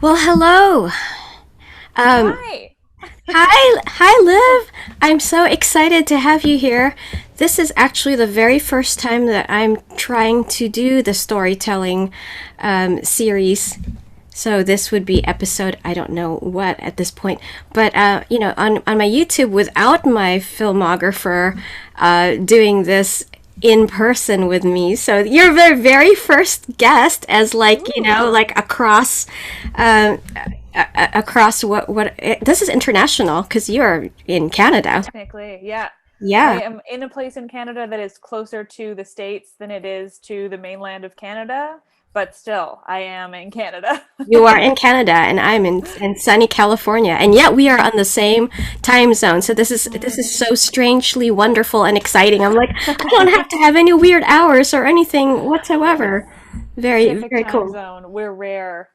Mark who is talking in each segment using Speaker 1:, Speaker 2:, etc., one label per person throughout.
Speaker 1: Well, hello. Um,
Speaker 2: Hi.
Speaker 1: hi, Liv. I'm so excited to have you here. This is actually the very first time that I'm trying to do the storytelling series. So this would be episode, I don't know what at this point, but on my YouTube without my filmographer doing this in person with me. So you're the very first guest as
Speaker 2: Ooh,
Speaker 1: like um, across this is international because you're in Canada.
Speaker 2: technically, yeah. I
Speaker 1: Yeah,
Speaker 2: am in a place in Canada that is closer to the States than it is to the mainland of Canada, but still, I am in Canada.
Speaker 1: you are in Canada and I'm in sunny California, and yet we are on the same time zone. So this is so strangely wonderful and exciting. I'm like, I don't have to have any weird hours or anything whatsoever. Very,
Speaker 2: Pacific
Speaker 1: very
Speaker 2: time
Speaker 1: cool.
Speaker 2: zone. We're rare.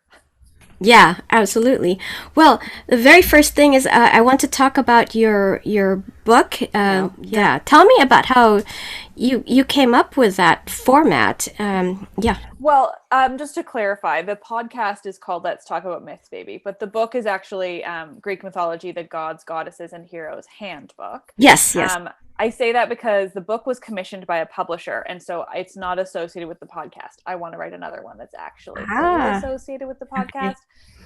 Speaker 1: Yeah, absolutely. Well, the very first thing is I want to talk about your book. Yeah, tell me about how you came up with that format. Yeah.
Speaker 2: Well, just to clarify, the podcast is called Let's Talk About Myths, Baby, but the book is actually Greek mythology, the gods, goddesses, and heroes handbook.
Speaker 1: Yes, yes.
Speaker 2: Um, I say that because the book was commissioned by a publisher, and so it's not associated with the podcast. I want to write another one that's actually fully
Speaker 1: Ah,
Speaker 2: associated with the
Speaker 1: okay.
Speaker 2: podcast.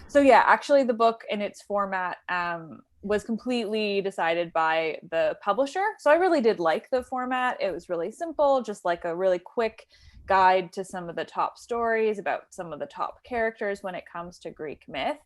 Speaker 2: So, yeah, actually, the book in its format was completely decided by the publisher. So, I really did like the format. It was really simple, just like a really quick guide to some of the top stories about some of the top characters when it comes to Greek myth.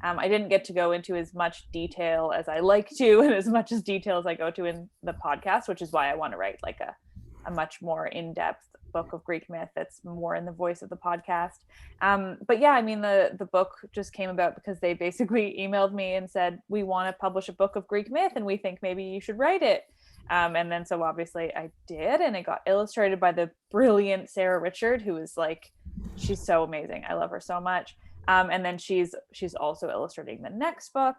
Speaker 2: I didn't get to go into as much detail as I like to, and as much as detail as I go to in the podcast, which is why I want to write like a much more in-depth book of Greek myth that's more in the voice of the podcast. But yeah, I mean, the book just came about because they basically emailed me and said, we want to publish a book of Greek myth and we think maybe you should write it. And then so obviously I did, and it got illustrated by the brilliant Sarah Richard, who is like, she's so amazing. I love her so much. And then she's also illustrating the next book.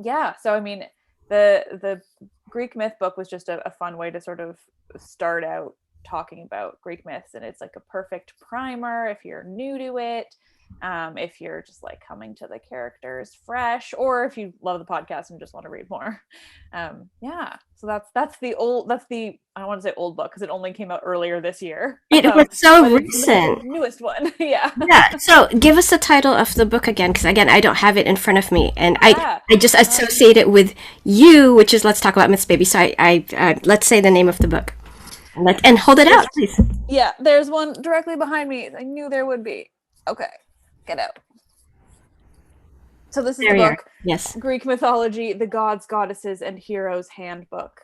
Speaker 2: Yeah, so I mean, the Greek myth book was just a fun way to sort of start out talking about Greek myths, and it's like a perfect primer if you're new to it, if you're just like coming to the characters fresh, or if you love the podcast and just want to read more. Yeah, so that's the I don't want to say old book because it only came out earlier this year,
Speaker 1: It was so
Speaker 2: but it's the
Speaker 1: recent.
Speaker 2: newest one. Yeah.
Speaker 1: Yeah. So give us the title of the book again, because again, I don't have it in front of me, and I
Speaker 2: Yeah.
Speaker 1: I just associate it with you, which is Let's Talk About Myths, Baby. So let's say the name of the book. And hold it out,
Speaker 2: There's
Speaker 1: please.
Speaker 2: Yeah, there's one directly behind me. I knew there would be. Okay, get out. So this is
Speaker 1: There
Speaker 2: the
Speaker 1: we are.
Speaker 2: book,
Speaker 1: Yes.
Speaker 2: Greek mythology, the gods, goddesses, and heroes handbook.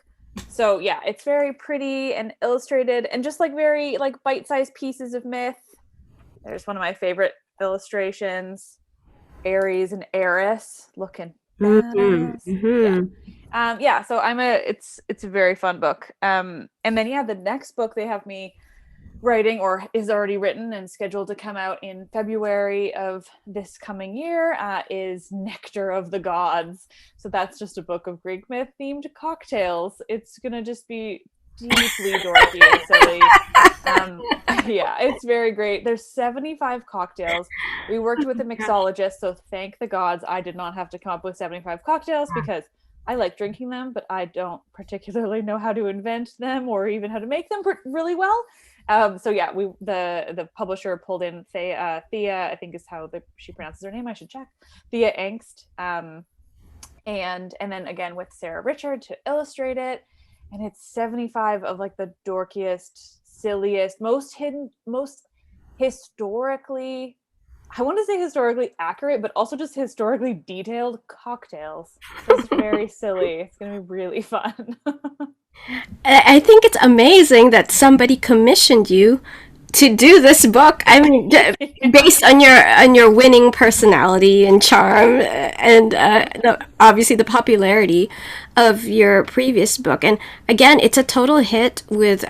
Speaker 2: So yeah, it's very pretty and illustrated, and just like very like bite-sized pieces of myth. There's one of my favorite illustrations: Ares and Eris looking
Speaker 1: Mm-hmm.
Speaker 2: badass. Yeah.
Speaker 1: Mm-hmm.
Speaker 2: Yeah, so it's a very fun book. And then yeah, the next book they have me writing, or is already written and scheduled to come out in February of this coming year, is Nectar of the Gods. So that's just a book of Greek myth themed cocktails. It's gonna just be deeply dorky and silly. Um, yeah, it's very great. There's 75 cocktails. We worked with a mixologist, so thank the gods I did not have to come up with 75 cocktails because I like drinking them, but I don't particularly know how to invent them or even how to make them really well. So yeah, the publisher pulled in Thea, I think is how she pronounces her name. I should check. Thea Angst, and then again with Sarah Richard to illustrate it, and it's 75 of like the dorkiest, silliest, most hidden, most historically, I want to say historically accurate, but also just historically detailed cocktails. Just very silly. It's gonna be really fun.
Speaker 1: I think it's amazing that somebody commissioned you to do this book. I mean, based on your winning personality and charm, and obviously the popularity of your previous book. And again, it's a total hit with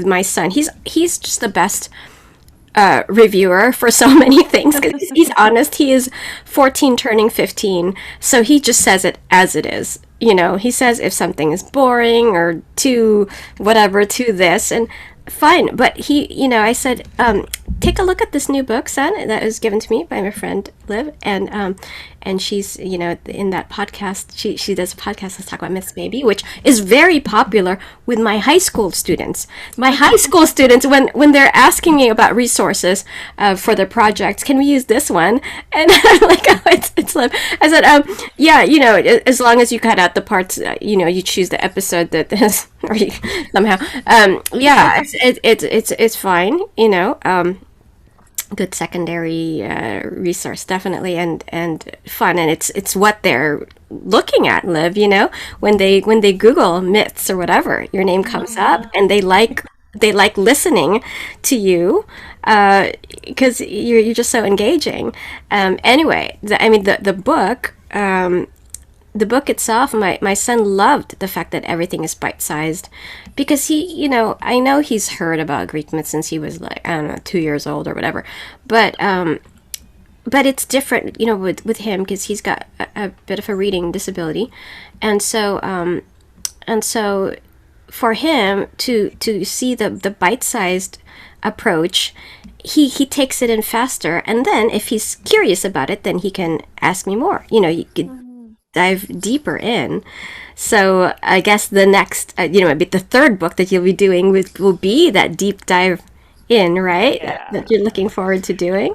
Speaker 1: my son. He's just the best reviewer for so many things because he's honest. He is 14 turning 15, so he just says it as it is. You know, he says if something is boring or too whatever to this, and fine. But I said, take a look at this new book, son, that was given to me by my friend Liv, and she's, in that podcast, she does a podcast. Let's talk about myths, maybe, which is very popular with my high school students. My high school students, when they're asking me about resources for their projects, can we use this one? And I'm like, oh, it's Liv. I said, yeah, as long as you cut out the parts, you choose the episode that is, or you, somehow, yeah, it's fine, good secondary resource, definitely, and fun, and it's what they're looking at, Liv, when they Google myths or whatever, your name comes up, and they like listening to you, because you're just so engaging. Anyway, the book itself, my son loved the fact that everything is bite sized, because I know he's heard about Greek myths since he was, like, I don't know, 2 years old or whatever, but it's different, with him, because he's got a bit of a reading disability, and so for him to see the bite sized approach, he takes it in faster, and then if he's curious about it, then he can ask me more. You could dive deeper in. So I guess the next, maybe the third book that you'll be doing will be that deep dive in, right?
Speaker 2: Yeah.
Speaker 1: That you're looking forward to doing.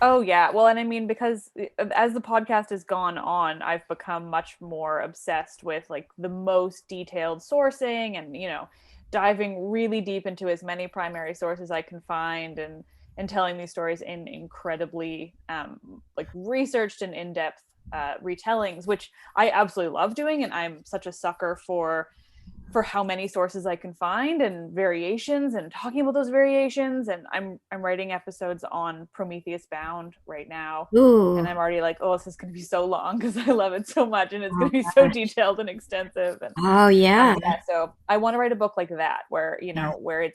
Speaker 2: Oh yeah. Well, and I mean, because as the podcast has gone on, I've become much more obsessed with like the most detailed sourcing and, diving really deep into as many primary sources I can find, and telling these stories in incredibly like researched and in-depth retellings, which I absolutely love doing, and I'm such a sucker for how many sources I can find and variations and talking about those variations. And I'm writing episodes on Prometheus Bound right now.
Speaker 1: Ooh.
Speaker 2: And I'm already like, oh, this is going to be so long because I love it so much, and it's going to be so detailed and extensive. And
Speaker 1: Oh, yeah.
Speaker 2: yeah, so I want to write a book like that, where where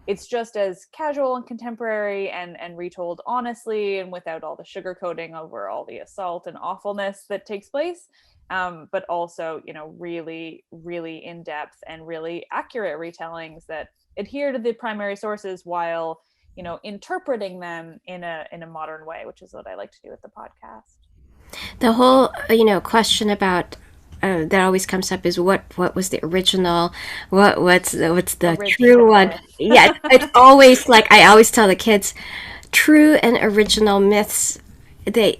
Speaker 2: it's just as casual and contemporary, and retold honestly and without all the sugarcoating over all the assault and awfulness that takes place, but also really really in depth and really accurate retellings that adhere to the primary sources while interpreting them in a modern way, which is what I like to do with the podcast.
Speaker 1: The whole, question about, that always comes up is what was the original, what's the true
Speaker 2: Original
Speaker 1: one?
Speaker 2: myth.
Speaker 1: Yeah, it's always like I always tell the kids, true and original myths, they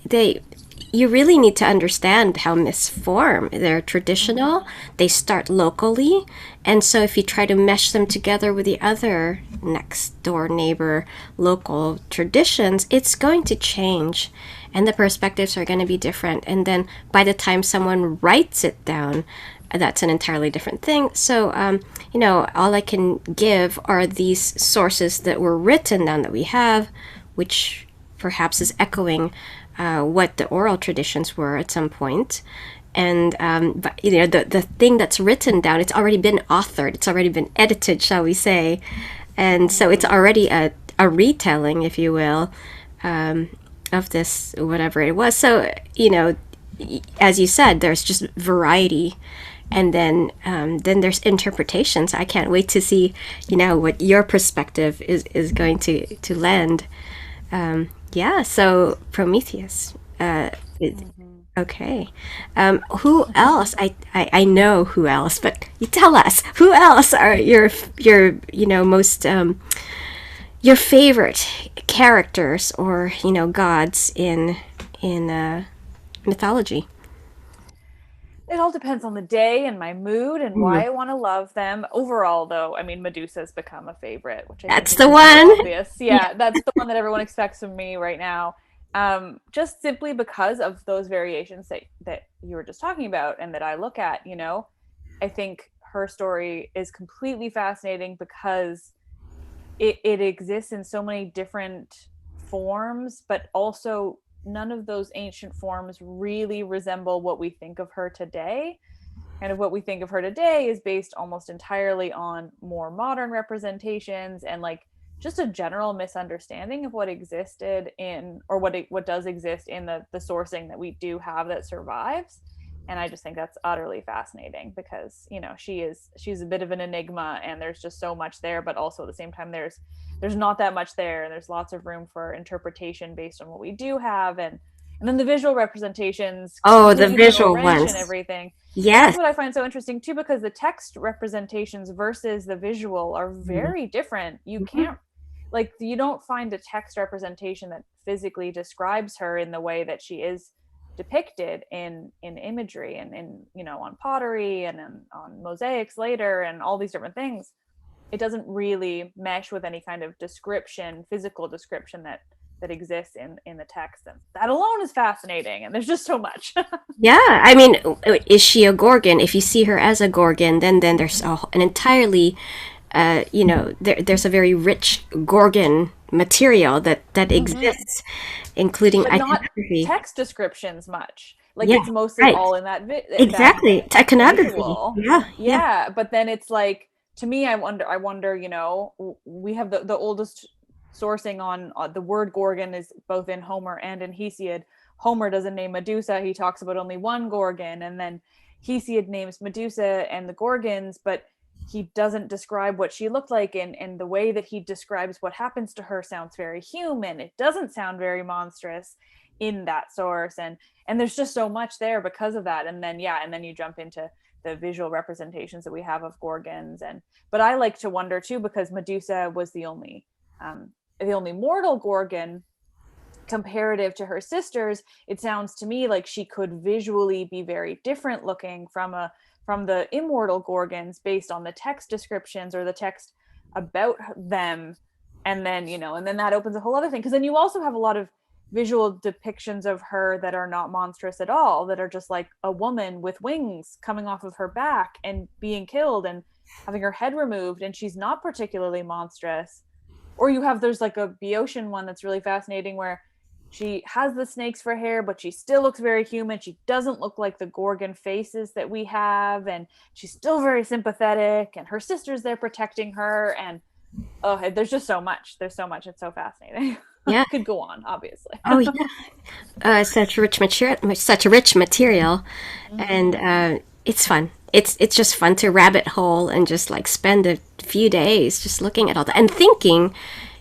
Speaker 1: you really need to understand how myths form. They're traditional, they start locally, and so if you try to mesh them together with the other next door neighbor local traditions, it's going to change, and the perspectives are going to be different. And then by the time someone writes it down, that's an entirely different thing. So, all I can give are these sources that were written down that we have, which perhaps is echoing what the oral traditions were at some point. And but the thing that's written down, it's already been authored, it's already been edited, shall we say, and so it's already a retelling, if you will, of this whatever it was. So as you said, there's just variety, and then there's interpretations. I can't wait to see what your perspective is going to lend. Yeah, so Prometheus. Okay. Who else? I know who else, but you tell us, who else are your most your favorite characters, or gods in mythology?
Speaker 2: It all depends on the day and my mood and
Speaker 1: Mm.
Speaker 2: why I want to love them. Overall, though, I mean, Medusa's become a favorite, which I think
Speaker 1: That's
Speaker 2: is
Speaker 1: the
Speaker 2: just so
Speaker 1: one.
Speaker 2: obvious. Yeah, that's the one that everyone expects from me right now. Just simply because of those variations that you were just talking about and that I look at. I think her story is completely fascinating because it exists in so many different forms, but also none of those ancient forms really resemble what we think of her today. Kind of what we think of her today is based almost entirely on more modern representations and like just a general misunderstanding of what existed in, or what does exist in the sourcing that we do have that survives. And I just think that's utterly fascinating because, she's a bit of an enigma, and there's just so much there, but also at the same time there's not that much there, and there's lots of room for interpretation based on what we do have. And then the visual representations
Speaker 1: Oh, the
Speaker 2: completely throw a
Speaker 1: visual
Speaker 2: wrench in
Speaker 1: ones.
Speaker 2: everything. And that's
Speaker 1: Yes.
Speaker 2: what I find so interesting too, because the text representations versus the visual are very different. You
Speaker 1: Mhm.
Speaker 2: can't, like, you don't find a text representation that physically describes her in the way that she is depicted in imagery, and in, on pottery, and on mosaics later, and all these different things. It doesn't really mesh with any kind of description, physical description, that exists in the text, and that alone is fascinating, and there's just so much.
Speaker 1: Yeah, I mean, is she a Gorgon? If you see her as a Gorgon, then there's an entirely, there's a very rich Gorgon material that
Speaker 2: Mm-hmm.
Speaker 1: exists, including
Speaker 2: But not
Speaker 1: iconography.
Speaker 2: text descriptions much. Like,
Speaker 1: Yeah,
Speaker 2: it's mostly
Speaker 1: right.
Speaker 2: all in that
Speaker 1: Exactly. It's iconography.
Speaker 2: visual.
Speaker 1: Yeah, yeah.
Speaker 2: Yeah, but then it's like, to me, I wonder, we have the oldest sourcing on, the word Gorgon is both in Homer and in Hesiod. Homer doesn't name Medusa, he talks about only one Gorgon, and then Hesiod names Medusa and the Gorgons, but he doesn't describe what she looked like, and the way that he describes what happens to her sounds very human. It doesn't sound very monstrous in that source, and there's just so much there because of that. And then, yeah, and then you jump into the visual representations that we have of Gorgons. And but I like to wonder too, because Medusa was the only mortal Gorgon comparative to her sisters. It sounds to me like she could visually be very different looking from the immortal Gorgons based on the text descriptions or the text about them. And then that opens a whole other thing, because then you also have a lot of visual depictions of her that are not monstrous at all, that are just like a woman with wings coming off of her back and being killed and having her head removed, and she's not particularly monstrous. Or there's like a Boeotian one that's really fascinating, where she has the snakes for hair, but she still looks very human. She doesn't look like the Gorgon faces that we have, and she's still very sympathetic, and her sister's there protecting her. And oh, there's just so much. There's so much. It's so fascinating.
Speaker 1: Yeah.
Speaker 2: Could go on, obviously.
Speaker 1: Oh, yeah. Such a rich material, and
Speaker 2: Mm-hmm.
Speaker 1: it's fun. It's just fun to rabbit hole and just like spend a few days just looking at all that and thinking,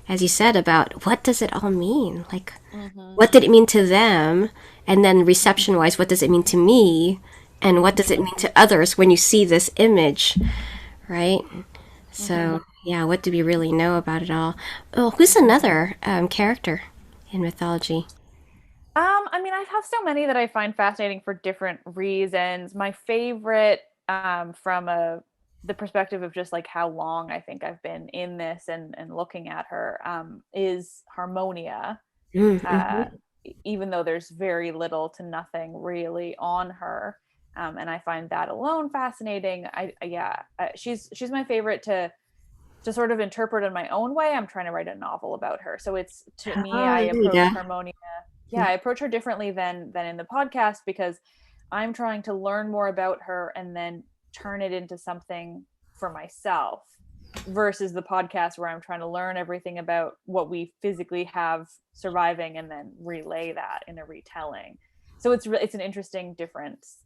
Speaker 1: as you said, about what does it all mean? Like,
Speaker 2: Mm-hmm.
Speaker 1: what did it mean to them? And then reception wise, what does it mean to me? And what does it
Speaker 2: Mm-hmm.
Speaker 1: mean to others when you see this image, right?
Speaker 2: Mm-hmm.
Speaker 1: So, yeah, what do we really know about it all? Oh, who's another character in mythology?
Speaker 2: I mean, I have so many that I find fascinating for different reasons. My favorite, from the perspective of just like how long I think I've been in this, and looking at her, is Harmonia. Uh,
Speaker 1: Mm-hmm.
Speaker 2: Even though there's very little to nothing really on her, and I find that alone fascinating. Yeah, she's my favorite to sort of interpret in my own way. I'm trying to write a novel about her. So it's, to me,
Speaker 1: Oh,
Speaker 2: I
Speaker 1: there you
Speaker 2: approach
Speaker 1: go.
Speaker 2: Harmonia. Yeah, I approach her differently than in the podcast, because I'm trying to learn more about her and then turn it into something for myself, versus the podcast where I'm trying to learn everything about what we physically have surviving and then relay that in a retelling. So it's an interesting difference,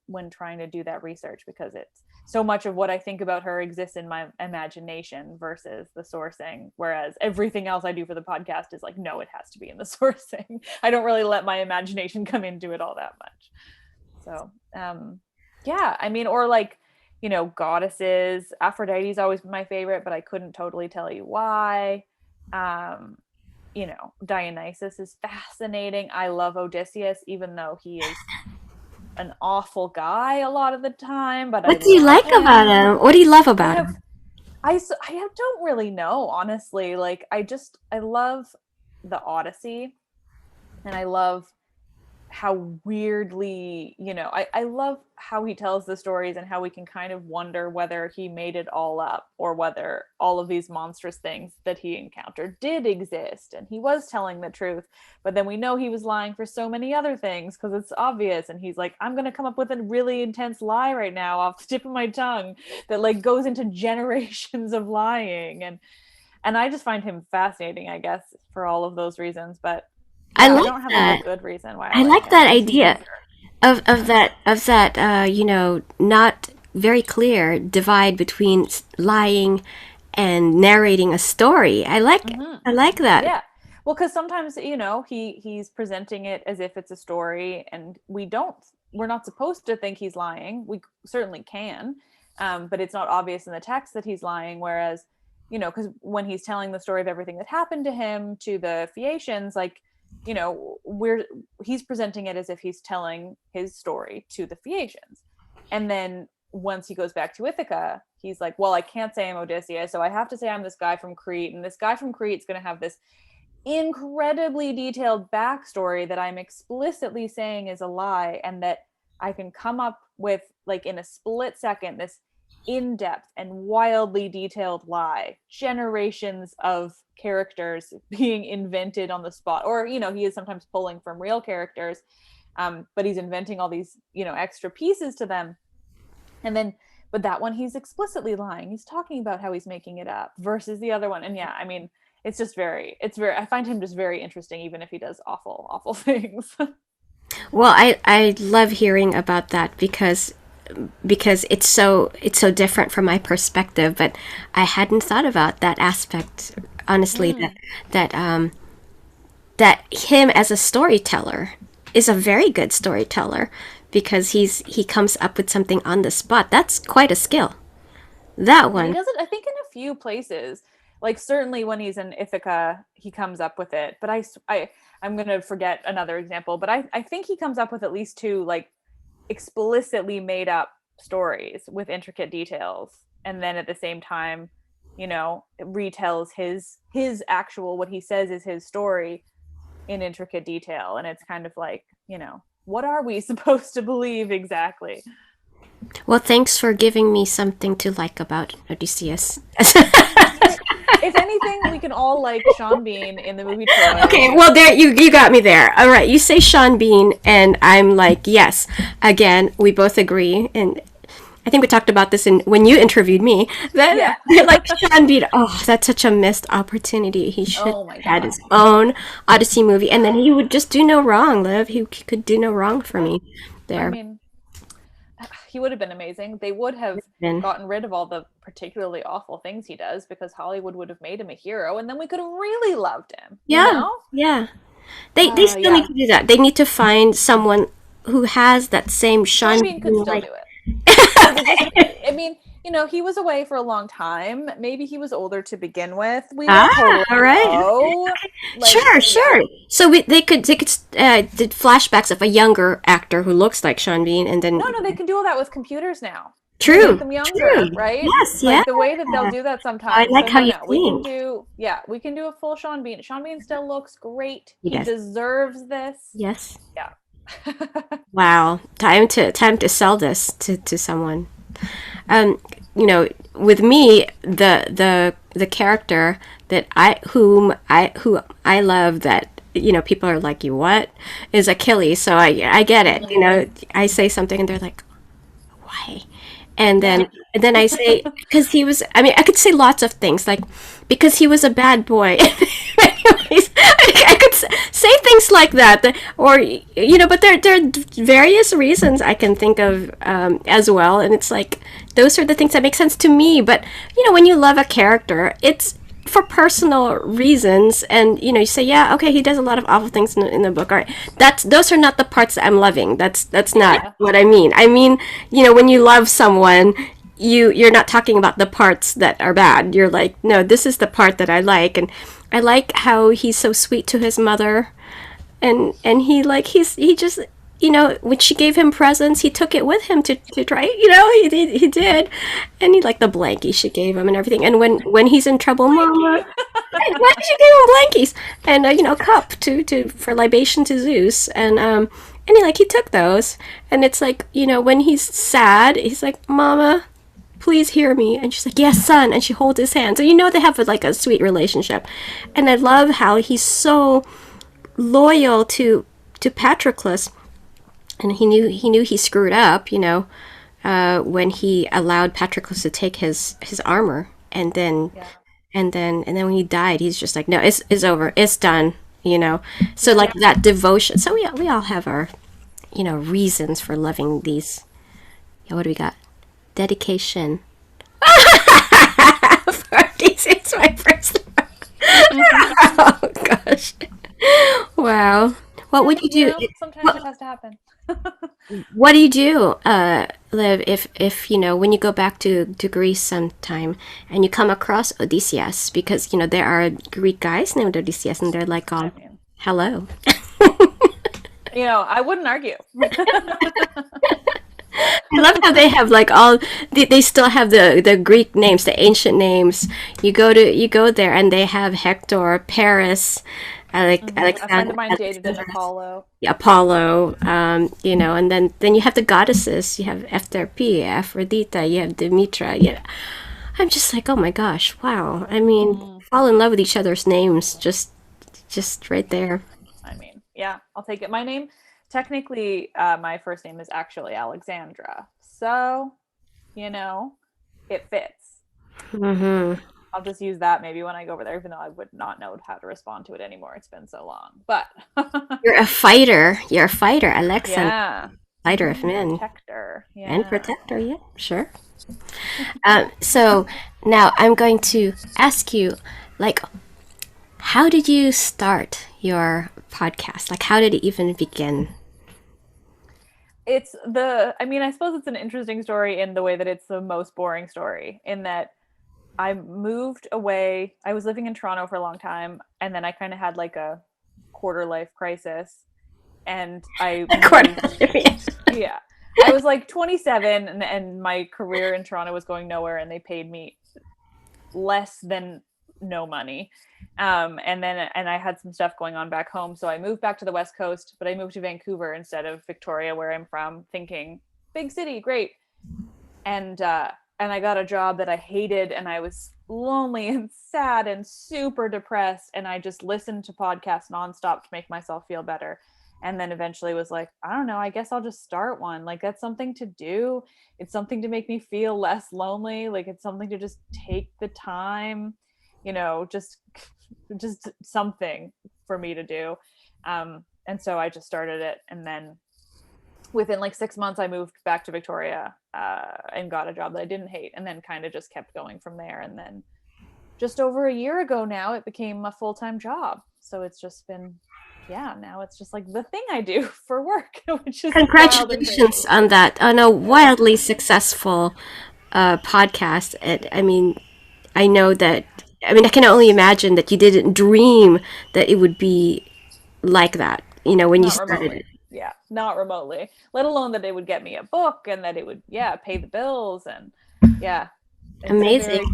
Speaker 2: when trying to do that research, because it's so much of what I think about her exists in my imagination versus the sourcing. Whereas everything else I do for the podcast is like, no, it has to be in the sourcing. I don't really let my imagination come into it all that much. So, yeah, I mean, or like, goddesses. Aphrodite's always been my favorite, but I couldn't totally tell you why. Um, Dionysus is fascinating. I love Odysseus, even though he is an awful guy a lot of the time, but I
Speaker 1: What do you
Speaker 2: love
Speaker 1: like about
Speaker 2: him.
Speaker 1: him? What do you love
Speaker 2: I
Speaker 1: about
Speaker 2: have
Speaker 1: him?
Speaker 2: don't really know, honestly. Like, I love the Odyssey, and I love how weirdly, I love how he tells the stories, and how we can kind of wonder whether he made it all up, or whether all of these monstrous things that he encountered did exist and he was telling the truth. But then we know he was lying for so many other things, because it's obvious, and he's like, I'm going to come up with a really intense lie right now off the tip of my tongue that like goes into generations of lying. And I just find him fascinating, I guess, for all of those reasons. But
Speaker 1: I
Speaker 2: yeah, I
Speaker 1: like
Speaker 2: don't have like a
Speaker 1: that.
Speaker 2: good reason why I
Speaker 1: I
Speaker 2: like
Speaker 1: like
Speaker 2: him.
Speaker 1: that
Speaker 2: It's
Speaker 1: idea.
Speaker 2: easier.
Speaker 1: of that not very clear divide between lying and narrating a story.
Speaker 2: Hmm.
Speaker 1: I like that.
Speaker 2: Yeah. Well, because sometimes, he's presenting it as if it's a story, and we're not supposed to think he's lying. We certainly can, but it's not obvious in the text that he's lying. Whereas, because when he's telling the story of everything that happened to him to the Phaeacians, like, he's presenting it as if he's telling his story to the Phaeacians, and then once he goes back to Ithaca, he's like, well, I can't say I'm Odysseus, so I have to say I'm this guy from Crete, and this guy from Crete's going to have this incredibly detailed backstory that I'm explicitly saying is a lie, and that I can come up with, like, in a split second, this in-depth and wildly detailed lie, generations of characters being invented on the spot, or he is sometimes pulling from real characters, but he's inventing all these extra pieces to them. And then, but that one, he's explicitly lying. He's talking about how he's making it up, versus the other one. And yeah, I mean, I find him just very interesting, even if he does awful, awful things.
Speaker 1: Well, I love hearing about that because it's so different from my perspective, but I hadn't thought about that aspect honestly,
Speaker 2: Mm.
Speaker 1: that him as a storyteller is a very good storyteller because he comes up with something on the spot. That's quite a skill. That
Speaker 2: And he
Speaker 1: one.
Speaker 2: does it, I think, in a few places. Like, certainly when he's in Ithaca, he comes up with it. But I'm gonna forget another example. But I think he comes up with at least two, like, explicitly made up stories with intricate details, and then at the same time, it retells his actual, what he says is his story, in intricate detail. And it's kind of like, what are we supposed to believe exactly?
Speaker 1: Well, thanks for giving me something to like about Odysseus.
Speaker 2: If anything, we can all like Sean Bean in the movie Troy.
Speaker 1: Okay, well there you got me there. All right, you say Sean Bean and I'm like, yes. Again, we both agree and I think we talked about this in when you interviewed me. That
Speaker 2: Yeah.
Speaker 1: you're like Sean Bean. Oh, that's such a missed opportunity. He should
Speaker 2: Oh my
Speaker 1: have had
Speaker 2: god.
Speaker 1: his own Odyssey movie, and then he would just do no wrong. Liv, he could do no wrong for
Speaker 2: Yeah.
Speaker 1: me.
Speaker 2: I
Speaker 1: There,
Speaker 2: mean, he would have been amazing. They would have
Speaker 1: been
Speaker 2: gotten rid of all the particularly awful things he does, because Hollywood would have made him a hero, and then we could have really loved him, you
Speaker 1: yeah,
Speaker 2: know?
Speaker 1: yeah. They still need
Speaker 2: Yeah.
Speaker 1: to do that. They need to find someone who has that same
Speaker 2: Sean
Speaker 1: Sean
Speaker 2: Bean could
Speaker 1: Bean
Speaker 2: still
Speaker 1: like.
Speaker 2: do it. Because it just, I mean, he was away for a long time. Maybe he was older to begin with. We don't
Speaker 1: Ah,
Speaker 2: totally
Speaker 1: all right.
Speaker 2: know. Like,
Speaker 1: Sure,
Speaker 2: yeah.
Speaker 1: sure. So they could did flashbacks of a younger actor who looks like Sean Bean, and then
Speaker 2: No, they can do all that with computers now. They can make
Speaker 1: true,
Speaker 2: them
Speaker 1: true.
Speaker 2: younger, right?
Speaker 1: Yes, yeah.
Speaker 2: Like, the way that they'll do that
Speaker 1: I
Speaker 2: sometimes. So
Speaker 1: like how
Speaker 2: no,
Speaker 1: you
Speaker 2: no,
Speaker 1: think.
Speaker 2: we can do a full Sean Bean. Sean Bean still looks great.
Speaker 1: He
Speaker 2: He
Speaker 1: does.
Speaker 2: deserves this.
Speaker 1: Yes.
Speaker 2: Yeah.
Speaker 1: Wow. Time to sell this to someone. With me, the character that who I love that people are like, you what, is Achilles. So I get it. I say something and they're like, why? And
Speaker 2: Yeah.
Speaker 1: then I say because he was. I mean, I could say lots of things like because he was a bad boy. Anyways, I could say things like that, or but there are various reasons I can think of as well, and it's like those are the things that make sense to me. But when you love a character, it's for personal reasons, and you say, yeah, okay, he does a lot of awful things in the book. All right, those are not the parts that I'm loving. That's not
Speaker 2: Yeah.
Speaker 1: what I mean. I mean, when you love someone, you're not talking about the parts that are bad. You're like, no, this is the part that I like, and I like how he's so sweet to his mother, and he just when she gave him presents, he took it with him to try. He did, and he liked the blankie she gave him and everything. And when he's in trouble, Mama, why did you give him blankies and cup to for libation to Zeus and he took those and it's like when he's sad, he's like, Mama, please hear me, and she's like, yes, son, and she holds his hand, so they have like a sweet relationship. And I love how he's so loyal to Patroclus, and he knew he screwed up, when he allowed Patroclus to take his armor, and then
Speaker 2: Yeah.
Speaker 1: and then when he died, he's just like, no, it's over, it's done. So
Speaker 2: Yeah.
Speaker 1: like that devotion. So we all have our reasons for loving these. Yeah, what do we got? Dedication. 40s is my first. Oh gosh. Wow. What would you do?
Speaker 2: Sometimes it has to happen.
Speaker 1: What do you do, Liv, if when you go back to Greece sometime and you come across Odysseus, because there are Greek guys named Odysseus and they're like,
Speaker 2: I mean,
Speaker 1: hello.
Speaker 2: I wouldn't argue.
Speaker 1: I love how they have like they still have the Greek names, the ancient names. You go there and they have Hector, Paris,
Speaker 2: A friend
Speaker 1: Alexander,
Speaker 2: of mine dated an Apollo.
Speaker 1: Apollo, and then you have the goddesses. You have F3P, Aphrodite, you have Demetra. Yeah, I'm just like, oh my gosh, wow. I mean, fall in love with each other's names, just right there.
Speaker 2: I mean, yeah, I'll take it. My name, technically, my first name is actually Alexandra. So, it fits.
Speaker 1: Mm-hmm.
Speaker 2: I'll just use that maybe when I go over there, even though I would not know how to respond to it anymore. It's been so long. But
Speaker 1: You're a fighter. You're a fighter, Alexa.
Speaker 2: yeah.
Speaker 1: Fighter of men.
Speaker 2: Protector. Yeah.
Speaker 1: And protector, yeah, sure. So now I'm going to ask you, like, how did you start your podcast? Like, how did it even begin?
Speaker 2: I suppose it's an interesting story in the way that it's the most boring story, in that I moved away. I was living in Toronto for a long time, and then I kind of had like a quarter life crisis, and I yeah. I was like 27, and my career in Toronto was going nowhere, and they paid me less than no money. And I had some stuff going on back home, so I moved back to the West Coast, but I moved to Vancouver instead of Victoria, where I'm from, thinking big city, great. And I got a job that I hated, and I was lonely and sad and super depressed, and I just listened to podcasts nonstop to make myself feel better. And then eventually was like, I don't know, I guess I'll just start one. Like, that's something to do. It's something to make me feel less lonely. Like, it's something to just take the time, just something for me to do. And so I just started it, and then within like 6 months I moved back to Victoria, and got a job that I didn't hate, and then kind of just kept going from there. And then just over a year ago now, it became a full-time job. So it's just been, now it's just like the thing I do for work, which is
Speaker 1: Congratulations on that, on a wildly successful podcast. I mean, I know that, I can only imagine that you didn't dream that it would be like that, when you started
Speaker 2: remotely.
Speaker 1: it.
Speaker 2: Yeah, not remotely, let alone that it would get me a book and that it would pay the bills. And
Speaker 1: Amazing.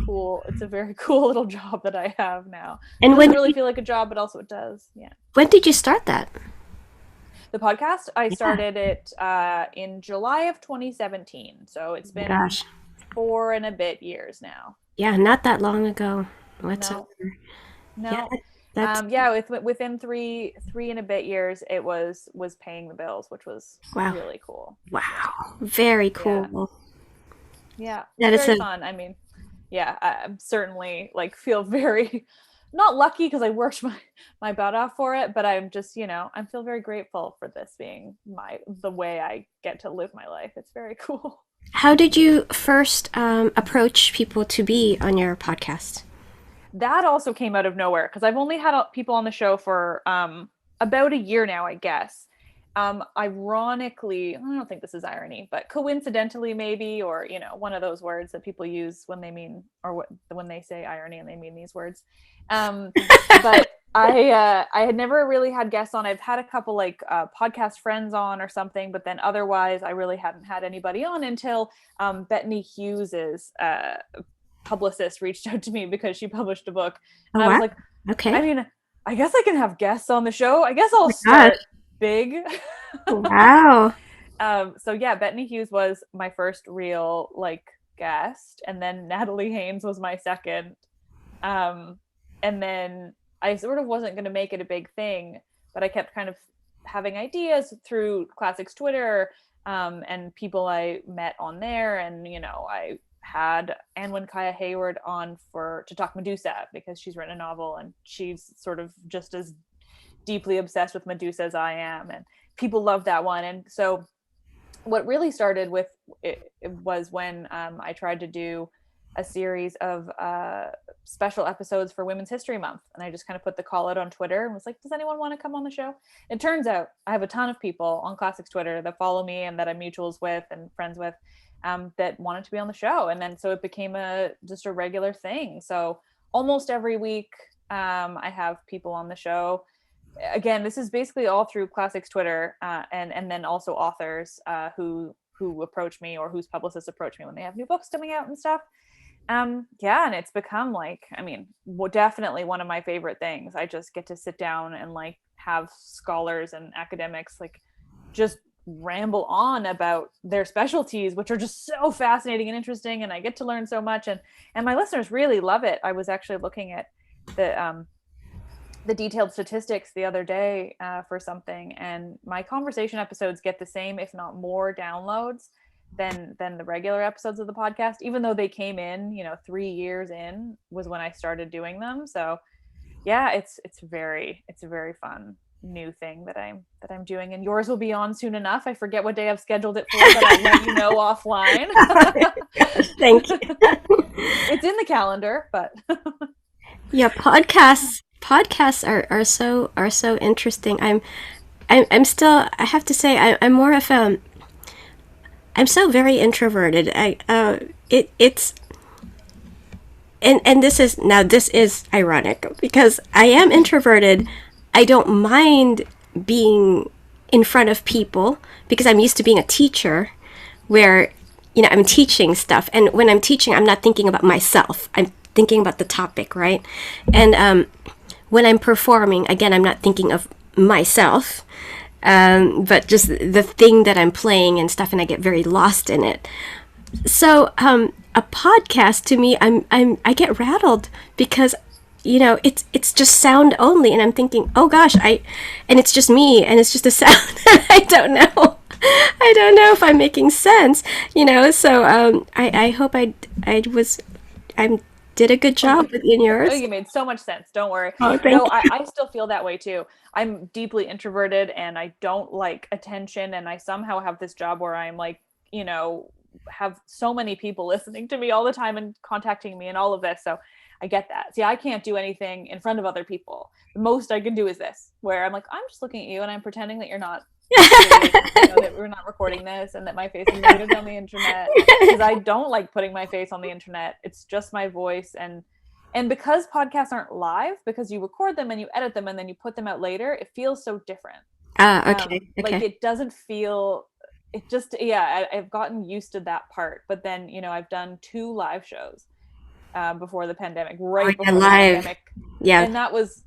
Speaker 2: It's a very cool little job that I have now.
Speaker 1: And
Speaker 2: it doesn't really feel like a job, but also it does. Yeah.
Speaker 1: When did you start that?
Speaker 2: The podcast, I started it in July of 2017. So it's been 4 and a bit years now.
Speaker 1: Yeah, not that long ago whatsoever.
Speaker 2: No. Within three and a bit years, it was paying the bills, which was really cool.
Speaker 1: Wow, very cool.
Speaker 2: Yeah, it's very fun. I mean, I'm certainly like feel very not lucky because I worked my butt off for it, but I'm just I feel very grateful for this being the way I get to live my life. It's very cool.
Speaker 1: How did you first approach people to be on your podcast?
Speaker 2: That also came out of nowhere, because I've only had people on the show for about a year now, I guess. Ironically, I don't think this is irony, but coincidentally maybe, or one of those words that people use when they mean, or when they say irony and they mean these words. But I had never really had guests on. I've had a couple like podcast friends on or something, but then otherwise I really hadn't had anybody on until Bettina Hughes's publicist reached out to me because she published a book. And I was like, okay, I mean, I guess I can have guests on the show. I guess I'll start big.
Speaker 1: Wow.
Speaker 2: So Bettina Hughes was my first real guest, and then Natalie Haynes was my second. And then I sort of wasn't going to make it a big thing, but I kept kind of having ideas through Classics Twitter, and people I met on there. And, I had Anwen Kaya Hayward on to talk Medusa, because she's written a novel and she's sort of just as deeply obsessed with Medusa as I am, and people love that one. And so what really started with it was when I tried to do a series of special episodes for Women's History Month. And I just kind of put the call out on Twitter and was like, does anyone want to come on the show? It turns out I have a ton of people on Classics Twitter that follow me and that I'm mutuals with and friends with, that wanted to be on the show. And then so it became just a regular thing. So almost every week I have people on the show. Again, this is basically all through Classics Twitter, and then also authors who approach me or whose publicists approach me when they have new books coming out and stuff. And it's become like, I mean, definitely one of my favorite things. I just get to sit down and like have scholars and academics like just ramble on about their specialties, which are just so fascinating and interesting, and I get to learn so much, and my listeners really love it. I was actually looking at the detailed statistics the other day for something, and my conversation episodes get the same, if not more, downloads than the regular episodes of the podcast, even though they came in, 3 years in was when I started doing them. So yeah, it's a very fun new thing that I'm doing, and yours will be on soon enough. I forget what day I've scheduled it for, but I'll let you know offline.
Speaker 1: Thank you.
Speaker 2: It's in the calendar, but
Speaker 1: yeah, podcasts are so interesting. I'm still, I have to say, I'm more of I'm so very introverted. It's and this is ironic because I am introverted. I don't mind being in front of people because I'm used to being a teacher where, I'm teaching stuff. And when I'm teaching, I'm not thinking about myself. I'm thinking about the topic, right? And when I'm performing, again, I'm not thinking of myself, but just the thing that I'm playing and stuff, and I get very lost in it. So a podcast to me, I get rattled because it's just sound only, and I'm thinking, oh gosh, and it's just me, and it's just a sound. I don't know if I'm making sense, So I hope I did a good job in yours.
Speaker 2: Oh, you made so much sense. Don't worry.
Speaker 1: Oh,
Speaker 2: I still feel that way too. I'm deeply introverted, and I don't like attention, and I somehow have this job where I'm like, have so many people listening to me all the time and contacting me and all of this. So I get that. See, I can't do anything in front of other people. The most I can do is this, where I'm like, I'm just looking at you and I'm pretending that you're not, that we're not recording this, and that my face is native on the internet, because I don't like putting my face on the internet. It's just my voice. And because podcasts aren't live, because you record them and you edit them and then you put them out later, it feels so different.
Speaker 1: Okay.
Speaker 2: Like it doesn't feel, it just, I've gotten used to that part. But then, I've done 2 live shows before the pandemic, before the pandemic.
Speaker 1: Yeah.
Speaker 2: And that was,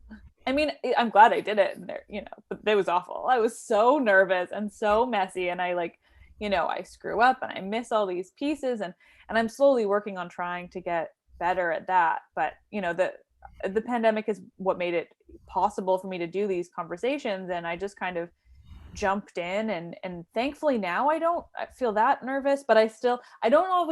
Speaker 2: I mean, I'm glad I did it, and there, but it was awful. I was so nervous and so messy, and I I screw up and I miss all these pieces, and I'm slowly working on trying to get better at that. But the pandemic is what made it possible for me to do these conversations, and I just kind of jumped in, and thankfully now I don't feel that nervous, but I don't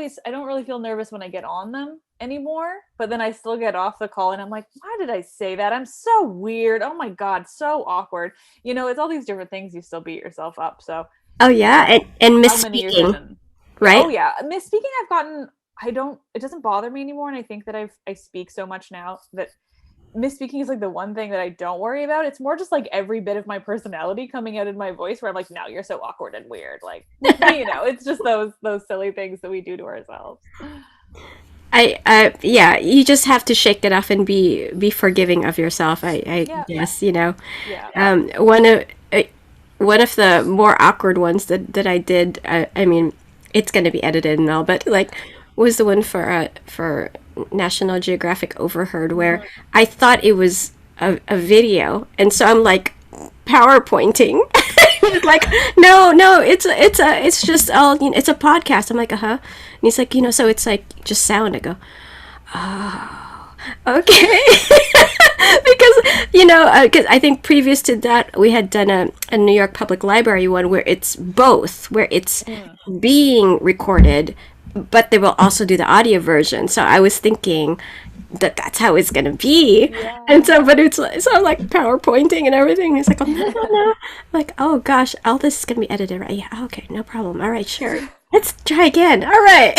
Speaker 2: really feel nervous when I get on them anymore. But then I still get off the call and I'm like, why did I say that? I'm so weird. Oh my God, so awkward. It's all these different things. You still beat yourself up. So
Speaker 1: oh yeah, and misspeaking, right?
Speaker 2: Oh yeah, misspeaking I've gotten, it doesn't bother me anymore, and I think that I speak so much now that misspeaking is like the one thing that I don't worry about. It's more just like every bit of my personality coming out in my voice, where I'm like, no, you're so awkward and weird. Like, it's just those silly things that we do to ourselves.
Speaker 1: You just have to shake it off and be forgiving of yourself. I guess,
Speaker 2: Yeah.
Speaker 1: One of the more awkward ones that I did, I mean, it's going to be edited and all, but like, was the one for National Geographic Overheard, where I thought it was a video, and so I'm like PowerPointing. He's like, no, it's just all, it's a podcast. I'm like, and he's like, so it's like just sound. I go, oh, okay. Because I think previous to that we had done a New York Public Library one where it's both, where it's being recorded, but they will also do the audio version. So I was thinking, that that's how it's gonna be. And
Speaker 2: Yeah.
Speaker 1: so, but it's like, so I'm like PowerPointing and everything. It's like, oh, no, no, no. Like, oh gosh, all this is gonna be edited, right? Yeah, okay, no problem. All right, sure. Let's try again. All right.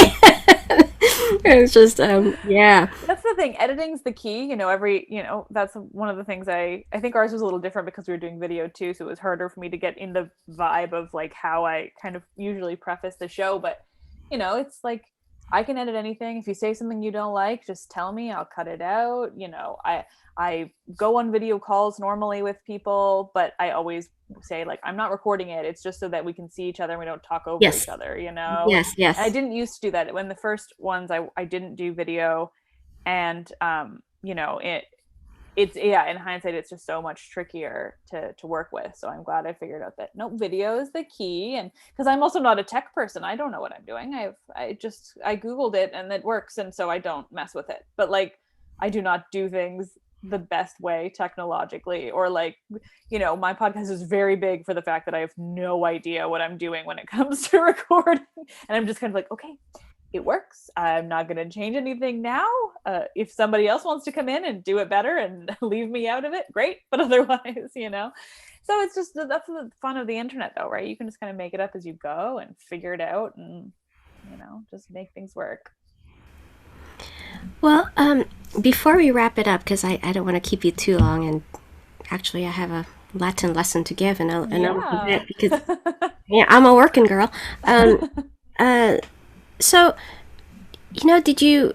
Speaker 1: It's just, yeah.
Speaker 2: That's the thing. Editing's the key. That's one of the things I think ours was a little different because we were doing video too, so it was harder for me to get in the vibe of like how I kind of usually preface the show. But it's like I can edit anything. If you say something you don't like, just tell me. I'll cut it out. I go on video calls normally with people, but I always say like I'm not recording it. It's just so that we can see each other and we don't talk over each
Speaker 1: Yes.
Speaker 2: other.
Speaker 1: Yes.
Speaker 2: And I
Speaker 1: Yes.
Speaker 2: didn't used to do that. When the first ones I didn't do video, and it's yeah, in hindsight it's just so much trickier to work with. So I'm glad I figured out that no, video is the key. And because I'm also not a tech person, I don't know what I'm doing. I googled it and it works, and so I don't mess with it. But like I do not do things the best way technologically, or like my podcast is very big for the fact that I have no idea what I'm doing when it comes to recording, and I'm just kind of like, okay, it works. I'm not going to change anything now. If somebody else wants to come in and do it better and leave me out of it, great. But otherwise. So it's just that's the fun of the internet, though, right? You can just kind of make it up as you go and figure it out, and just make things work.
Speaker 1: Well, before we wrap it up, because I don't want to keep you too long, and actually I have a Latin lesson to give, and I'll
Speaker 2: Yeah.
Speaker 1: because yeah, I'm a working girl. Um, uh, so did you?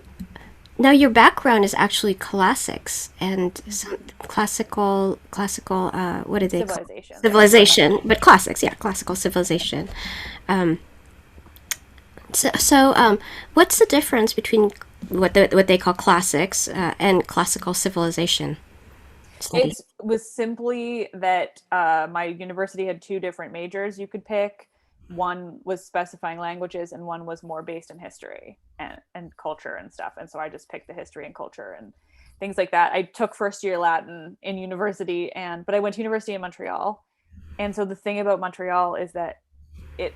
Speaker 1: Now your background is actually classics and some classical. What do they call
Speaker 2: Civilization.
Speaker 1: civilization? But classics, yeah, classical civilization. Um, so, what's the difference between what they call classics and classical civilization
Speaker 2: It
Speaker 1: studies?
Speaker 2: was simply that my university had two different majors you could pick. One was specifying languages, and one was more based in history and culture and stuff. And so I just picked the history and culture and things like that. I took first year Latin in university, but I went to university in Montreal. And so the thing about Montreal is that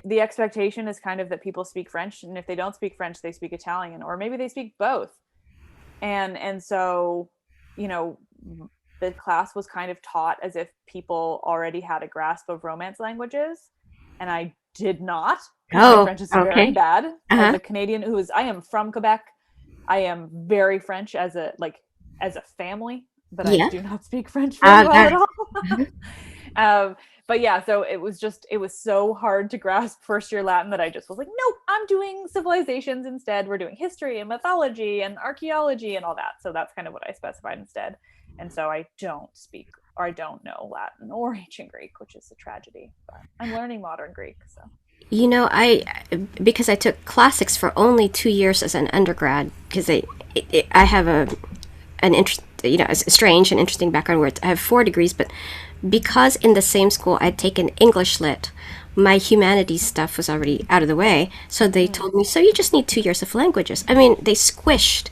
Speaker 2: the expectation is kind of that people speak French, and if they don't speak French, they speak Italian, or maybe they speak both. And so, you know, the class was kind of taught as if people already had a grasp of Romance languages, and I did not, because my
Speaker 1: Oh,
Speaker 2: French is very
Speaker 1: okay.
Speaker 2: bad. As
Speaker 1: Uh-huh.
Speaker 2: a Canadian I am from Quebec, I am very French as a family, but I
Speaker 1: Yeah.
Speaker 2: do not speak French very well
Speaker 1: Got
Speaker 2: at
Speaker 1: it.
Speaker 2: all.
Speaker 1: Uh-huh.
Speaker 2: But yeah, so it was so hard to grasp first year Latin that I just was like, nope, I'm doing civilizations instead. We're doing history and mythology and archaeology and all that. So that's kind of what I specified instead. And so I don't speak, or I don't know Latin or ancient Greek, which is a tragedy. But I'm learning modern Greek, so.
Speaker 1: I because I took classics for only 2 years as an undergrad because I have an interest, a strange and interesting background where I have 4 degrees, but because in the same school I'd taken English lit, my humanities stuff was already out of the way. So they
Speaker 2: Mm.
Speaker 1: told me, so you just need 2 years of languages. I mean, they squished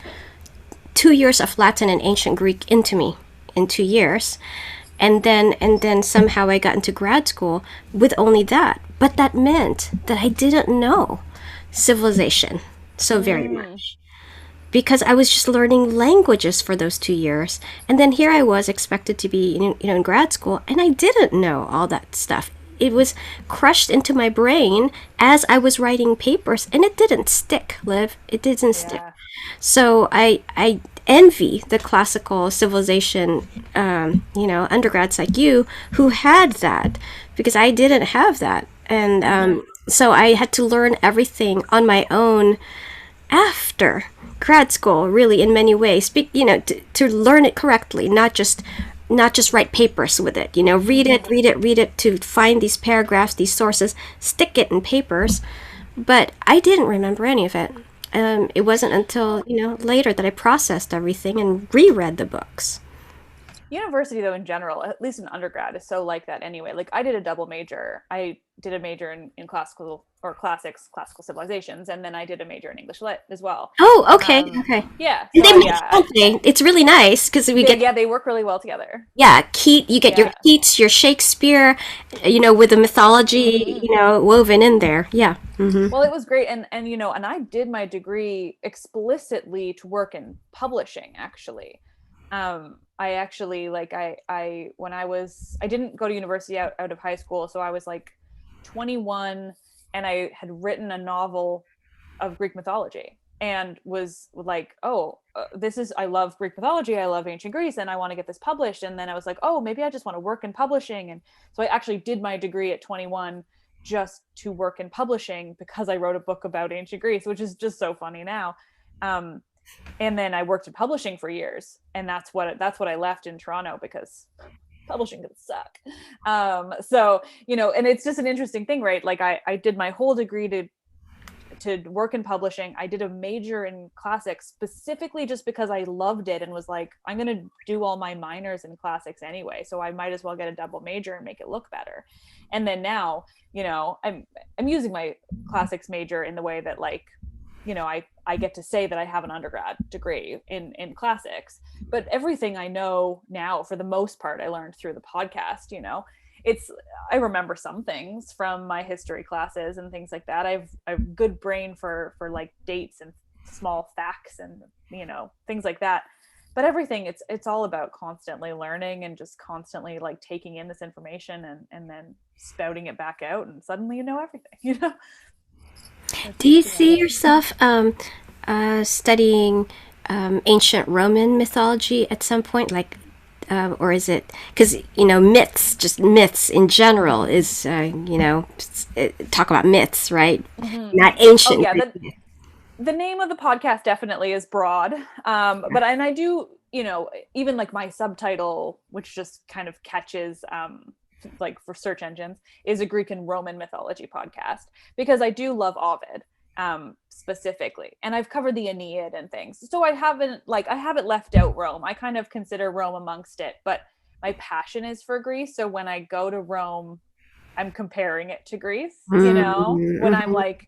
Speaker 1: 2 years of Latin and ancient Greek into me in 2 years. And then somehow I got into grad school with only that. But that meant that I didn't know civilization so very
Speaker 2: Mm.
Speaker 1: much because I was just learning languages for those 2 years. And then here I was expected to be, in grad school, and I didn't know all that stuff. It was crushed into my brain as I was writing papers, and it didn't stick, Liv. It didn't stick.
Speaker 2: Yeah.
Speaker 1: So I envy the classical civilization, undergrads like you who had that because I didn't have that. And
Speaker 2: Mm-hmm.
Speaker 1: so I had to learn everything on my own after grad school, really, in many ways, to learn it correctly, not just write papers with it, read it,
Speaker 2: Mm-hmm.
Speaker 1: read it, read it to find these paragraphs, these sources, stick it in papers. But I didn't remember any of it. It wasn't until later that I processed everything and reread the books.
Speaker 2: University, though, in general, at least in undergrad, is so like that anyway. Like I did a double major. I did a major in classical or classics, classical civilizations, and then I did a major in English lit as well.
Speaker 1: Oh, okay, okay.
Speaker 2: Yeah,
Speaker 1: And
Speaker 2: so
Speaker 1: they
Speaker 2: I,
Speaker 1: mix,
Speaker 2: yeah,
Speaker 1: don't they? It's really nice because we
Speaker 2: they
Speaker 1: get,
Speaker 2: yeah they work really well together.
Speaker 1: yeah, Keat, you get your
Speaker 2: Yeah.
Speaker 1: Keats, your Shakespeare, with the mythology,
Speaker 2: Hmm.
Speaker 1: woven in there. Yeah.
Speaker 2: Well, it was great, and and I did my degree explicitly to work in publishing. Actually, I actually like I when I didn't go to university out of high school, so I was like 21, and I had written a novel of Greek mythology and was like, oh, this is, I love Greek mythology, I love ancient Greece, and I want to get this published. And then I was like, oh, maybe I just want to work in publishing. And so I actually did my degree at 21 just to work in publishing because I wrote a book about ancient Greece, which is just so funny now. Um, and then I worked in publishing for years, and that's what I left in Toronto because publishing could suck. So and it's just an interesting thing, right? Like I did my whole degree to work in publishing. I did a major in classics specifically just because I loved it and was like, I'm going to do all my minors in classics anyway, so I might as well get a double major and make it look better. And then now, I'm using my classics major in the way that, like, I get to say that I have an undergrad degree in classics, but everything I know now, for the most part, I learned through the podcast. It's I remember some things from my history classes and things like that. I've good brain for like dates and small facts and things like that. But everything, it's all about constantly learning and just constantly like taking in this information and then spouting it back out, and suddenly you know everything.
Speaker 1: Do you
Speaker 2: Yeah.
Speaker 1: see yourself studying ancient Roman mythology at some point? Like, or is it because myths, just myths in general, is talk about myths, right?
Speaker 2: Mm-hmm.
Speaker 1: Not
Speaker 2: Oh
Speaker 1: ancient
Speaker 2: yeah,
Speaker 1: Greek
Speaker 2: the
Speaker 1: myths.
Speaker 2: the name of the podcast definitely is broad. But and I do, even like my subtitle, which just kind of catches like for search engines, is a Greek and Roman mythology podcast, because I do love Ovid specifically, and I've covered the Aeneid and things. So I haven't left out Rome. I kind of consider Rome amongst it, but my passion is for Greece. So when I go to Rome, I'm comparing it to Greece, when I'm
Speaker 1: Mm-hmm.
Speaker 2: like,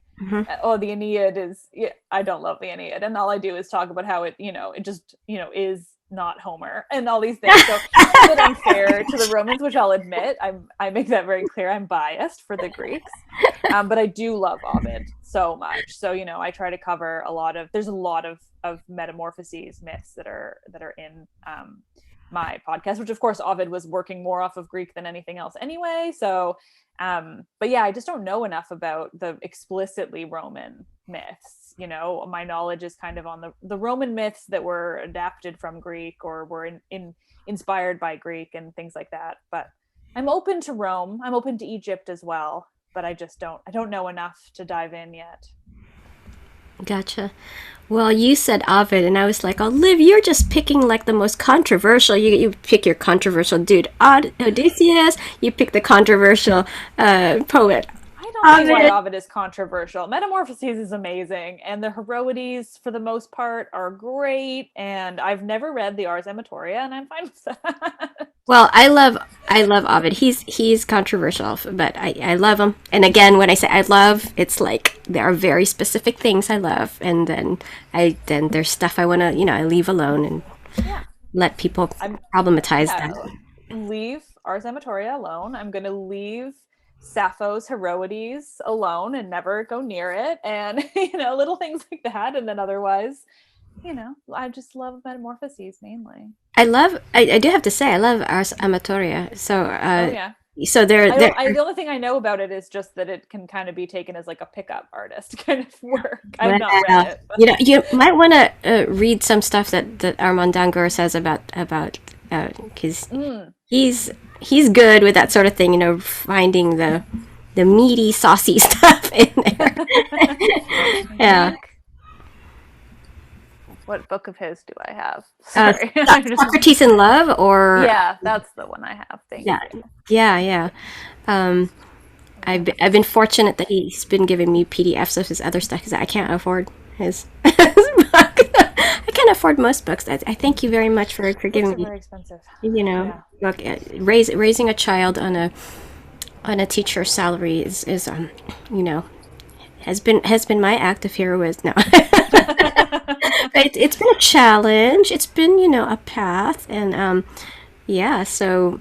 Speaker 2: oh, the Aeneid is, yeah, I don't love the Aeneid. And all I do is talk about how it just, is not Homer and all these things. So it's a bit unfair to the Romans, which I'll admit. I make that very clear. I'm biased for the Greeks. But I do love Ovid so much. So, I try to cover there's a lot of metamorphoses, myths that are in my podcast, which of course Ovid was working more off of Greek than anything else anyway. So, but yeah, I just don't know enough about the explicitly Roman myths. My knowledge is kind of on the Roman myths that were adapted from Greek or were inspired by Greek and things like that. But I'm open to Rome. I'm open to Egypt as well. But I don't know enough to dive in yet.
Speaker 1: Gotcha. Well, you said Ovid, and I was like, "Oh, Liv, you're just picking like the most controversial. You pick your controversial dude, Odysseus. You pick the controversial poet,
Speaker 2: I don't see why
Speaker 1: Ovid."
Speaker 2: Ovid is controversial. Metamorphoses is amazing, and the Heroides, for the most part, are great. And I've never read the Ars Amatoria, and I'm fine with that.
Speaker 1: Well, I love Ovid. He's controversial, but I love him. And again, when I say I love, it's like there are very specific things I love, and then there's stuff I want to I leave alone and
Speaker 2: Yeah,
Speaker 1: let people
Speaker 2: I'm
Speaker 1: problematize
Speaker 2: yeah.
Speaker 1: that.
Speaker 2: Leave Ars Amatoria alone. I'm gonna leave Sappho's Heroides alone and never go near it, and little things like that. And then otherwise, I just love Metamorphoses mainly.
Speaker 1: I do have to say I love Ars Amatoria. So
Speaker 2: Oh yeah.
Speaker 1: so there
Speaker 2: I
Speaker 1: there
Speaker 2: don't. The only thing I know about it is just that it can kind of be taken as like a pickup artist kind of work. I've
Speaker 1: well,
Speaker 2: not read it, but
Speaker 1: you might want to read some stuff that Armand Dangour says about because he's good with that sort of thing. Finding the meaty, saucy stuff in there.
Speaker 2: I
Speaker 1: Yeah.
Speaker 2: think. What book of his do I have? Sorry,
Speaker 1: Socrates in Love, or
Speaker 2: yeah, that's the one I have. Thank
Speaker 1: yeah,
Speaker 2: you.
Speaker 1: yeah. Um, I've been fortunate that he's been giving me PDFs of his other stuff because I can't afford his. I can't afford most books. I thank you very much for
Speaker 2: Books
Speaker 1: giving
Speaker 2: are
Speaker 1: me,
Speaker 2: very expensive. Yeah.
Speaker 1: look, raising a child on a teacher's salary is you know, has been my act of heroism. No. It's been a challenge. It's been, a path, and yeah. So,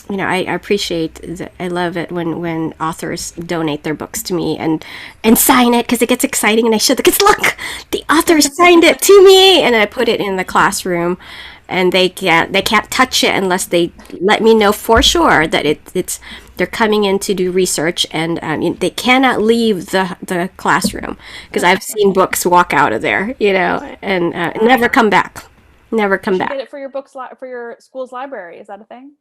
Speaker 1: I appreciate that. I love it when authors donate their books to me and sign it because it gets exciting, and I show the kids, look, the author signed it to me, and I put it in the classroom, and they can't touch it unless they let me know for sure that it's they're coming in to do research, and they cannot leave the classroom because I've seen books walk out of there, and never come back. Never
Speaker 2: You
Speaker 1: come
Speaker 2: should get
Speaker 1: back.
Speaker 2: it for your for your school's library. Is that a thing?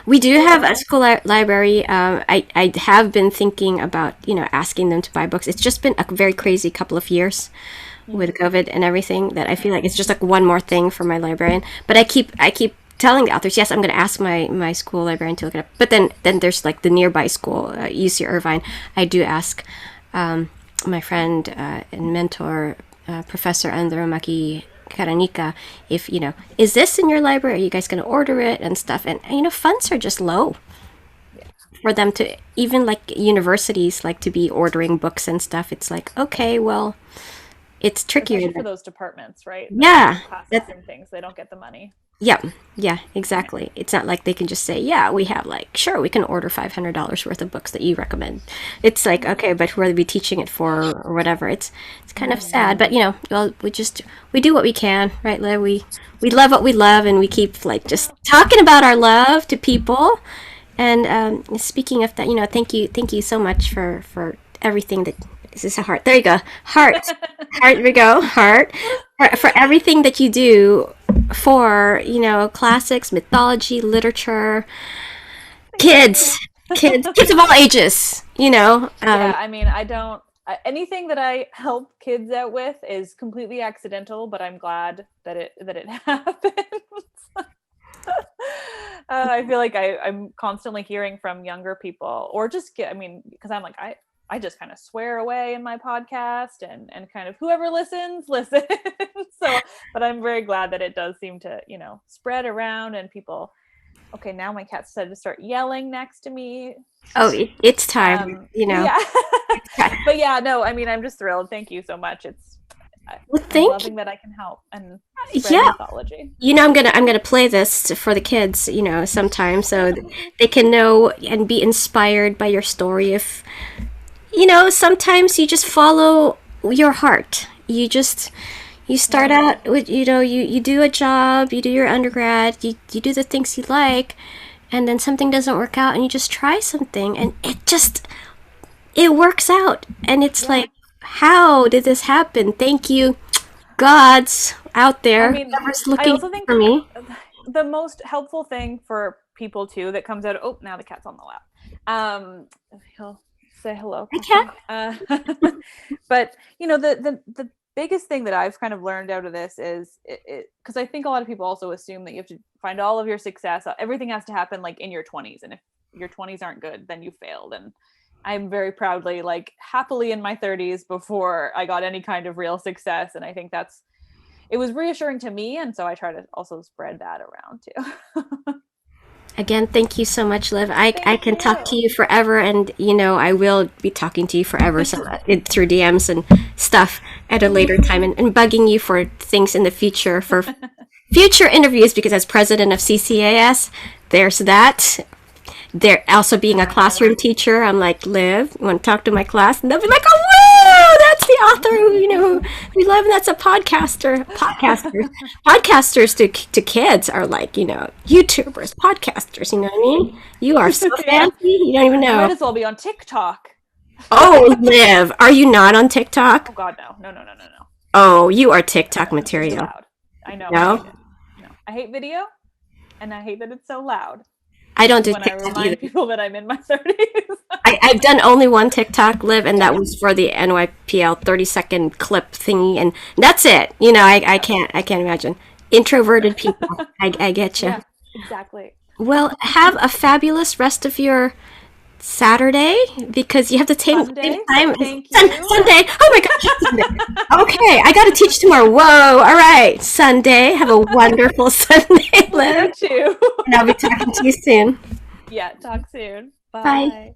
Speaker 1: We do
Speaker 2: School
Speaker 1: have a
Speaker 2: library?
Speaker 1: school library. I have been thinking about asking them to buy books. It's just been a very crazy couple of years with COVID and everything that I feel like it's just like one more thing for my librarian. But I keep telling the authors, yes, I'm going to ask my school librarian to look it up. But then there's like the nearby school, UC Irvine. I do ask my friend and mentor, Professor Andromaki Karanika, if is this in your library? Are you guys going to order it and stuff? And funds are just low for them to, even like universities like to be ordering books and stuff. It's like, okay, well, it's trickier.
Speaker 2: Especially for those departments, right? That do
Speaker 1: Yeah,
Speaker 2: classes and things, they don't get the money.
Speaker 1: yeah, yeah, exactly. It's not like they can just say, yeah, we have like, sure, we can order $500 worth of books that you recommend. It's like, okay, but who are we teaching it for or whatever? It's kind of sad, but well, we do what we can, right, Liv? We love what we love, and we keep like just talking about our love to people. And speaking of that, thank you so much for everything that. Is this a heart? There you go. Heart. Heart, we go. Heart. For everything that you do for, classics, mythology, literature, kids, kids of all ages,
Speaker 2: Yeah, I mean, I don't anything that I help kids out with is completely accidental, but I'm glad that it happens. I feel like I'm constantly hearing from younger people, or just I mean, because I'm like I just kind of swear away in my podcast, and kind of whoever listens. So, but I'm very glad that it does seem to spread around, and people. Okay, now my cat decided to start yelling next to me.
Speaker 1: Oh, it's time,
Speaker 2: Yeah. But yeah, no, I mean, I'm just thrilled. Thank you so much.
Speaker 1: Well,
Speaker 2: I'm
Speaker 1: thank
Speaker 2: loving that I can help and spread
Speaker 1: yeah.
Speaker 2: mythology.
Speaker 1: I'm gonna play this for the kids, sometime, so they can know and be inspired by your story. If sometimes you just follow your heart. You start out with, you do a job, you do your undergrad, you do the things you like, and then something doesn't work out, and you just try something, and it works out. And it's like, how did this happen? Thank you, gods out there,
Speaker 2: I mean,
Speaker 1: whoever's
Speaker 2: I
Speaker 1: looking
Speaker 2: also think
Speaker 1: for me.
Speaker 2: the most helpful thing for people too that comes out. Oh, now the cat's on the lap. He'll say hello.
Speaker 1: I can't.
Speaker 2: But the biggest thing that I've kind of learned out of this is because I think a lot of people also assume that you have to find all of your success. Everything has to happen like in your 20s, and if your 20s aren't good, then you failed. And I'm very proudly, like, happily in my 30s before I got any kind of real success. And I think it was reassuring to me. And so I try to also spread that around too.
Speaker 1: Again, thank you so much, Liv. I can talk to
Speaker 2: you.
Speaker 1: you forever, and I will be talking to you forever, so through DMs and stuff at a later time, and bugging you for things in the future for future interviews, because as president of CCAS, there's that. There also being a classroom teacher, I'm like, Liv, you want to talk to my class? And they'll be like, oh, whoa, that's the author who we love, and that's a podcaster. Podcasters to kids are like, YouTubers, podcasters, you know what I mean? You are so fancy, you don't even
Speaker 2: I
Speaker 1: know.
Speaker 2: might as well be on TikTok.
Speaker 1: Oh, Liv, are you not on TikTok?
Speaker 2: Oh God, no.
Speaker 1: Oh, you are TikTok
Speaker 2: It's
Speaker 1: material.
Speaker 2: loud. I know.
Speaker 1: No?
Speaker 2: I hate it. No, I hate video, and I hate that it's so loud.
Speaker 1: I don't do
Speaker 2: When I
Speaker 1: TikTok
Speaker 2: remind
Speaker 1: either.
Speaker 2: people that I'm in my 30s.
Speaker 1: I've done only one TikTok, Liv, and that was for the NYPL 30-second clip thingy, and that's it. I can't imagine. Introverted people. I get you.
Speaker 2: Yeah, exactly.
Speaker 1: Well, have a fabulous rest of your Saturday, because you have to take
Speaker 2: Sunday?
Speaker 1: time.
Speaker 2: Thank you.
Speaker 1: Sunday. Oh my gosh. Sunday. Okay. Okay, I got to teach tomorrow. Whoa. All right. Sunday. Have a wonderful Sunday, Liv.
Speaker 2: You too.
Speaker 1: And I'll be talking to you soon.
Speaker 2: Yeah, talk soon.
Speaker 1: Bye.
Speaker 2: Bye.